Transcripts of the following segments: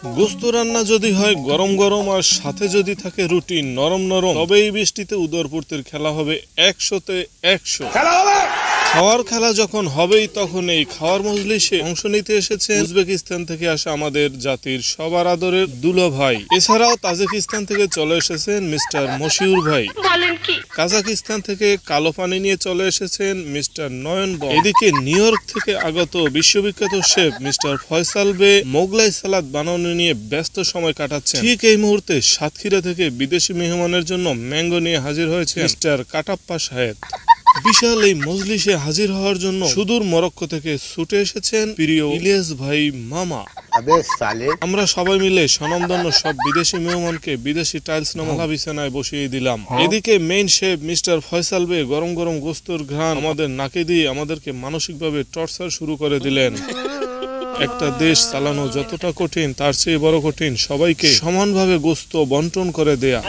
গোস্ত রান্না যদি হয় গরম গরম আর সাথে যদি থাকে রুটি নরম নরম, তবে এই বৃষ্টিতে উদরপূর্তির খেলা হবে 100-তে 100। খাওয়ার খেলা যখন হবেই তখন এই খাওয়ার মজলিসে অংশ নিতে এসেছে উজবেকিস্তান থেকে আসা আমাদের জাতির সবার আদরের দুলো ভাই। এছাড়াও তাজিকিস্তান থেকে চলে এসেছেন মিস্টার মশিউর ভাই। কাজাকিস্তান থেকে কালো পানি নিয়ে চলে এসেছেন মিস্টার নয়ন বম। এদিকে নিউ ইয়র্ক থেকে আগত বিশ্ববিখ্যাত শেফ মিস্টার ফয়সাল বে মোগলাই সালাদ বানানো নিয়ে ব্যস্ত সময় কাটাচ্ছেন। ঠিক এই মুহূর্তে সাতক্ষীরা থেকে বিদেশি মেহমানের জন্য ম্যাঙ্গো নিয়ে হাজির হয়েছে মিস্টার কাটাপ্পা সাহেদ। বিশাল এই মজলিসে হাজির হওয়ার জন্য সুদূর মরক্কো থেকে ছুটে এসেছেন প্রিয় ইলিয়াস ভাই মামা। আমরা সবাই মিলে স্বনামধন্য সব বিদেশি মেহমানকে বিদেশি টাইলস নামা বিছানায় বসিয়ে দিলাম। এদিকে মেইন শেফ মিস্টার ফয়সাল বে গরম গরম গোস্তর ঘ্রাণ আমাদের নাকে দিয়ে আমাদেরকে মানসিকভাবে টর্চার শুরু করে দিলেন। একটা দেশ চালানো যতটা কঠিন তার চেয়ে বড় কঠিন সবাইকে সমানভাবে গোস্ত বন্টন করে দেয়া।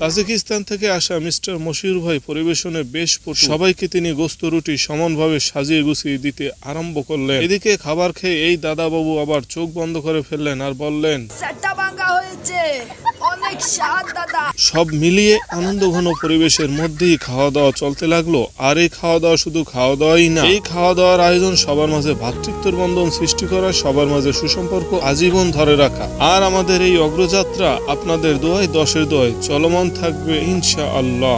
তাজিকিস্তান থেকে আসা মিস্টার মশিউর ভাই পরিবেশনে বেশ পটু। সবাইকে তিনি গোস্ত রুটি সমানভাবে সাজিয়ে গুছিয়ে দিতে আরম্ভ করলেন। এদিকে খাবার খেয়ে এই দাদা বাবু আবার চোখ বন্ধ করে ফেললেন আর বললেন, সব মিলিয়ে আনন্দ ঘন পরিবেশের মধ্যেই খাওয়া দাওয়া চলতে লাগলো। আর এই খাওয়া দাওয়া শুধু খাওয়া দাওয়াই না, এই খাওয়া দাওয়ার আয়োজন সবার মাঝে ভ্রাতৃত্বের বন্ধন সৃষ্টি করা, সবার মাঝে সুসম্পর্ক আজীবন ধরে রাখা। আর আমাদের এই অগ্রযাত্রা আপনাদের দোয়ায় 10-এর দোয়ায় চলমান থাকবে ইনশাআল্লাহ।